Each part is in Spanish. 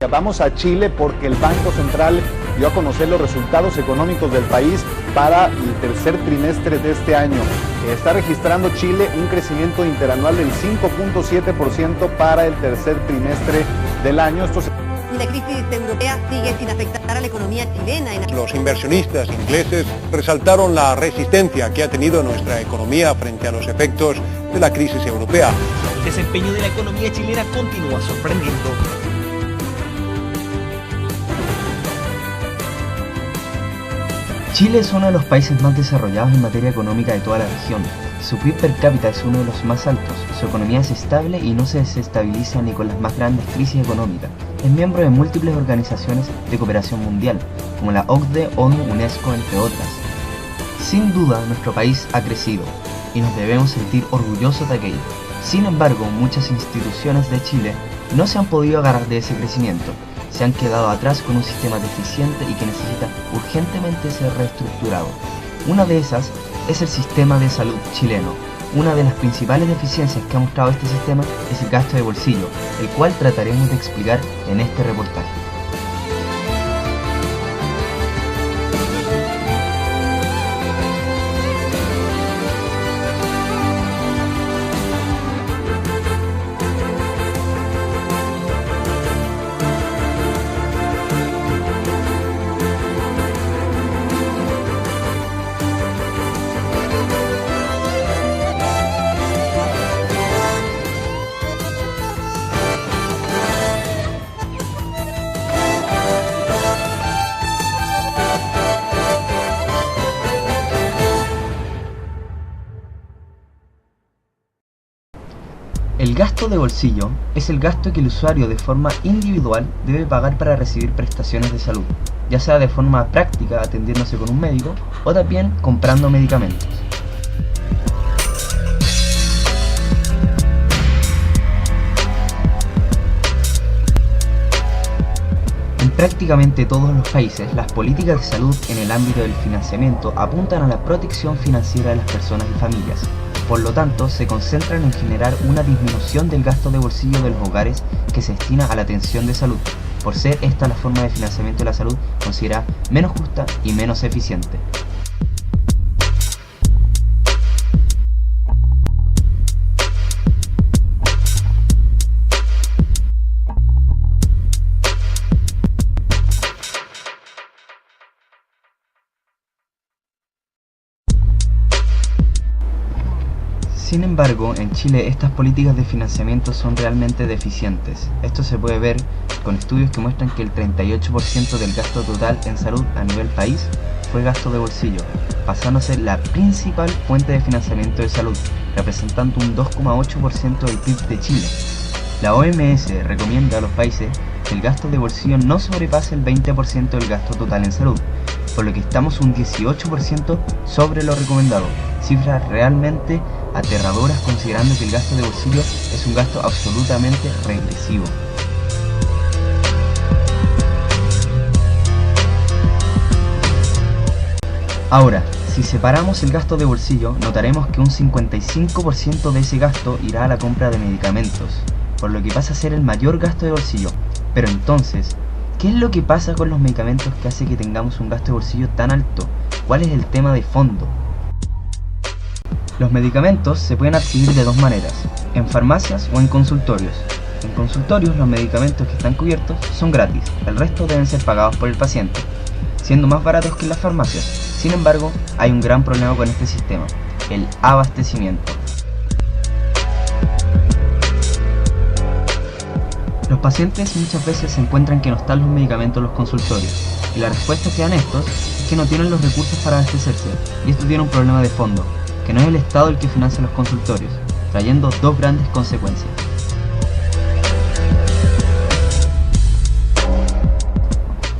Vamos a Chile porque el Banco Central dio a conocer los resultados económicos del país para el tercer trimestre de este año. Está registrando Chile un crecimiento interanual del 5.7% para el tercer trimestre del año. Y la crisis europea sigue sin afectar a la economía chilena. Los inversionistas ingleses resaltaron la resistencia que ha tenido nuestra economía frente a los efectos de la crisis europea. El desempeño de la economía chilena continúa sorprendiendo. Chile es uno de los países más desarrollados en materia económica de toda la región. Su PIB per cápita es uno de los más altos, su economía es estable y no se desestabiliza ni con las más grandes crisis económicas. Es miembro de múltiples organizaciones de cooperación mundial, como la OCDE, ONU, UNESCO, entre otras. Sin duda, nuestro país ha crecido y nos debemos sentir orgullosos de aquello. Sin embargo, muchas instituciones de Chile no se han podido agarrar de ese crecimiento. Se han quedado atrás con un sistema deficiente y que necesita urgentemente ser reestructurado. Una de esas es el sistema de salud chileno. Una de las principales deficiencias que ha mostrado este sistema es el gasto de bolsillo, el cual trataremos de explicar en este reportaje. El gasto de bolsillo es el gasto que el usuario de forma individual debe pagar para recibir prestaciones de salud, ya sea de forma práctica atendiéndose con un médico o también comprando medicamentos. En prácticamente todos los países, las políticas de salud en el ámbito del financiamiento apuntan a la protección financiera de las personas y familias. Por lo tanto, se concentran en generar una disminución del gasto de bolsillo de los hogares que se destina a la atención de salud, por ser esta la forma de financiamiento de la salud considerada menos justa y menos eficiente. Sin embargo, en Chile estas políticas de financiamiento son realmente deficientes. Esto se puede ver con estudios que muestran que el 38% del gasto total en salud a nivel país fue gasto de bolsillo, pasándose la principal fuente de financiamiento de salud, representando un 2,8% del PIB de Chile. La OMS recomienda a los países que el gasto de bolsillo no sobrepase el 20% del gasto total en salud, por lo que estamos un 18% sobre lo recomendado, cifras realmente aterradoras considerando que el gasto de bolsillo es un gasto absolutamente regresivo. Ahora, si separamos el gasto de bolsillo, notaremos que un 55% de ese gasto irá a la compra de medicamentos, por lo que pasa a ser el mayor gasto de bolsillo. Pero entonces, ¿qué es lo que pasa con los medicamentos que hace que tengamos un gasto de bolsillo tan alto? ¿Cuál es el tema de fondo? Los medicamentos se pueden adquirir de dos maneras, en farmacias o en consultorios. En consultorios los medicamentos que están cubiertos son gratis, el resto deben ser pagados por el paciente, siendo más baratos que en las farmacias. Sin embargo, hay un gran problema con este sistema, el abastecimiento. Los pacientes muchas veces se encuentran que no están los medicamentos en los consultorios, y la respuesta que dan estos es que no tienen los recursos para abastecerse, y esto tiene un problema de fondo, que no es el Estado el que financia los consultorios, trayendo dos grandes consecuencias.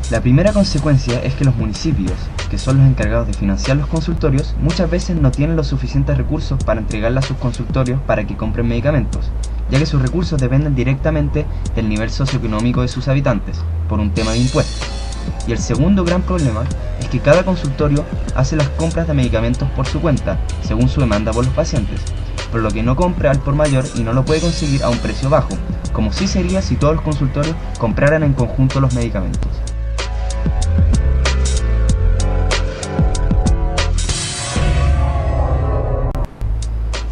La primera consecuencia es que los municipios, que son los encargados de financiar los consultorios, muchas veces no tienen los suficientes recursos para entregarle a sus consultorios para que compren medicamentos, ya que sus recursos dependen directamente del nivel socioeconómico de sus habitantes, por un tema de impuestos. Y el segundo gran problema es que cada consultorio hace las compras de medicamentos por su cuenta, según su demanda por los pacientes. por lo que no compra al por mayor y no lo puede conseguir a un precio bajo, como sí sería si todos los consultorios compraran en conjunto los medicamentos.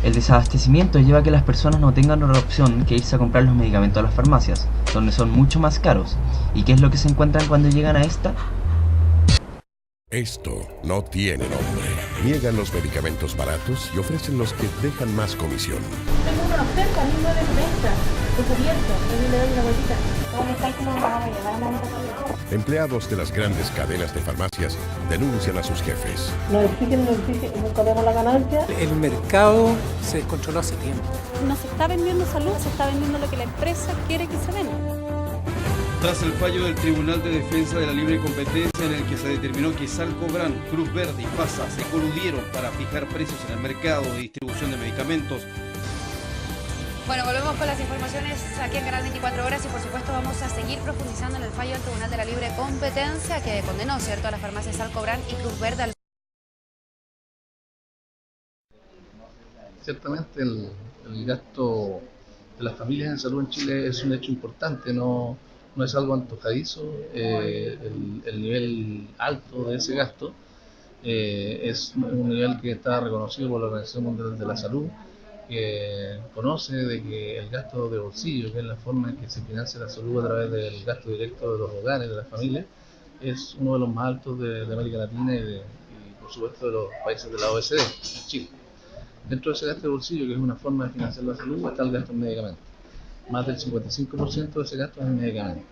El desabastecimiento lleva a que las personas no tengan otra opción que irse a comprar los medicamentos a las farmacias, donde son mucho más caros. ¿Y qué es lo que se encuentran cuando llegan a esta? Esto no tiene nombre. Niegan los medicamentos baratos y ofrecen los que dejan más comisión. Tengo una oferta, 1990, descubierto, ahí le doy una vueltita. ¿Cómo está? ¿Cómo vamos a llevar a la Empleados de las grandes cadenas de farmacias denuncian a sus jefes. Nos exigen, nunca vemos la ganancia. El mercado se descontroló hace tiempo. No se está vendiendo salud, se está vendiendo lo que la empresa quiere que se venda. Tras el fallo del Tribunal de Defensa de la Libre Competencia en el que se determinó que Salcobran, Cruz Verde y FASA se coludieron para fijar precios en el mercado de distribución de medicamentos. Bueno, volvemos con las informaciones aquí en Canal 24 Horas y por supuesto vamos a seguir profundizando en el fallo del Tribunal de la Libre Competencia que condenó, ¿cierto?, a las farmacias Salcobran y Cruz Verde al... Ciertamente el gasto de las familias en salud en Chile es un hecho importante, no es algo antojadizo. El nivel alto de ese gasto es un nivel que está reconocido por la Organización Mundial de la Salud, que conoce de que el gasto de bolsillo, que es la forma en que se financia la salud a través del gasto directo de los hogares, de las familias, es uno de los más altos de América Latina y por supuesto de los países de la OECD, en Chile. Dentro de ese gasto de bolsillo, que es una forma de financiar la salud, está el gasto en medicamentos. Más del 55% de ese gasto es en medicamentos.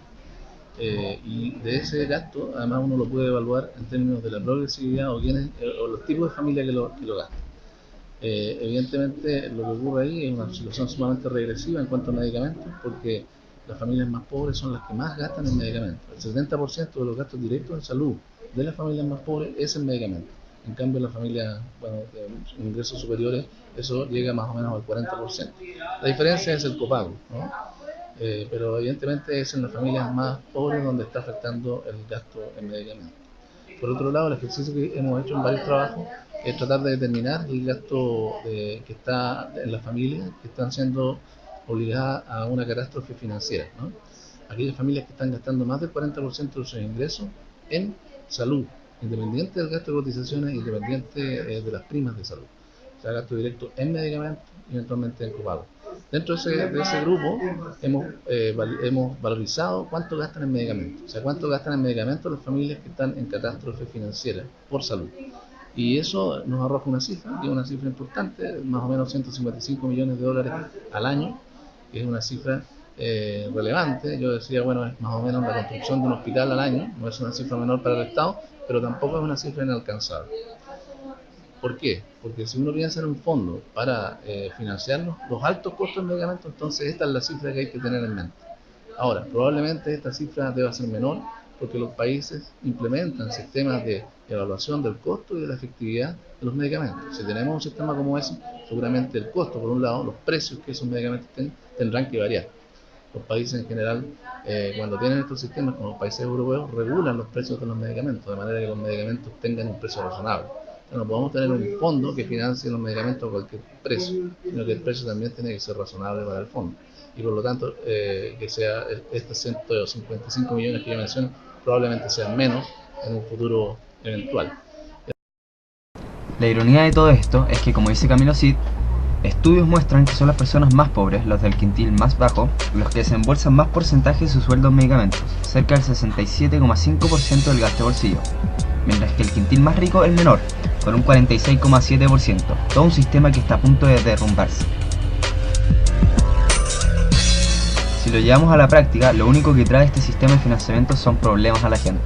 Y de ese gasto, además, uno lo puede evaluar en términos de la progresividad o los tipos de familia que lo gastan. Evidentemente, lo que ocurre ahí es una situación sumamente regresiva en cuanto a medicamentos, porque las familias más pobres son las que más gastan en medicamentos. El 70% de los gastos directos en salud de las familias más pobres es en medicamentos. En cambio, en las familias de ingresos superiores, eso llega más o menos al 40%. La diferencia es el copago, ¿no? Pero evidentemente es en las familias más pobres donde está afectando el gasto en medicamentos. Por otro lado, el ejercicio que hemos hecho en varios trabajos es tratar de determinar el gasto que está en las familias que están siendo obligadas a una catástrofe financiera, ¿no? Aquellas familias que están gastando más del 40% de sus ingresos en salud, independiente del gasto de cotizaciones, independiente de las primas de salud. O sea, gasto directo en medicamentos y eventualmente en copago. Dentro de ese grupo hemos valorizado cuánto gastan en medicamentos. O sea, cuánto gastan en medicamentos las familias que están en catástrofe financiera por salud. Y eso nos arroja una cifra, que es una cifra importante, más o menos 155 millones de dólares al año, que es una cifra relevante. Yo decía, bueno, es más o menos la construcción de un hospital al año, no es una cifra menor para el Estado, pero tampoco es una cifra inalcanzable. ¿Por qué? Porque si uno piensa en un fondo para financiar los altos costos de medicamentos, entonces esta es la cifra que hay que tener en mente. Ahora, probablemente esta cifra deba ser menor porque los países implementan sistemas de evaluación del costo y de la efectividad de los medicamentos. Si tenemos un sistema como ese, seguramente el costo, por un lado, los precios que esos medicamentos tendrán que variar. Los países en general, cuando tienen estos sistemas, como los países europeos, regulan los precios de los medicamentos, de manera que los medicamentos tengan un precio razonable. No podemos tener un fondo que financie los medicamentos a cualquier precio, sino que el precio también tiene que ser razonable para el fondo. Y por lo tanto, que sea estos 155 millones que yo menciono, probablemente sean menos en un futuro eventual. La ironía de todo esto es que, como dice Camilo Cid, estudios muestran que son las personas más pobres, los del quintil más bajo, los que desembolsan más porcentaje de su sueldo en medicamentos, cerca del 67,5% del gasto de bolsillo, mientras que el quintil más rico es el menor, con un 46,7%, todo un sistema que está a punto de derrumbarse. Si lo llevamos a la práctica, lo único que trae este sistema de financiamiento son problemas a la gente.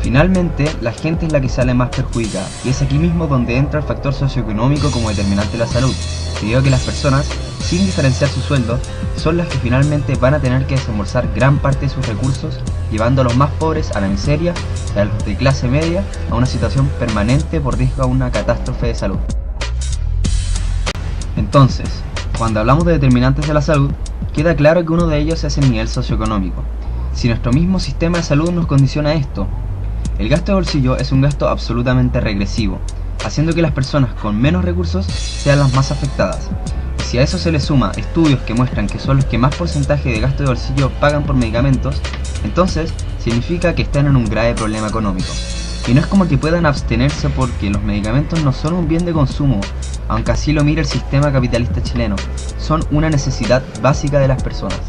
Finalmente, la gente es la que sale más perjudicada, y es aquí mismo donde entra el factor socioeconómico como determinante de la salud, debido a que las personas, sin diferenciar su sueldo, son las que finalmente van a tener que desembolsar gran parte de sus recursos, llevando a los más pobres a la miseria y a los de clase media a una situación permanente por riesgo a una catástrofe de salud. Entonces, cuando hablamos de determinantes de la salud, queda claro que uno de ellos es el nivel socioeconómico. Si nuestro mismo sistema de salud nos condiciona esto, el gasto de bolsillo es un gasto absolutamente regresivo, haciendo que las personas con menos recursos sean las más afectadas. Y si a eso se le suma estudios que muestran que son los que más porcentaje de gasto de bolsillo pagan por medicamentos, entonces significa que están en un grave problema económico. Y no es como que puedan abstenerse porque los medicamentos no son un bien de consumo, aunque así lo mire el sistema capitalista chileno, son una necesidad básica de las personas.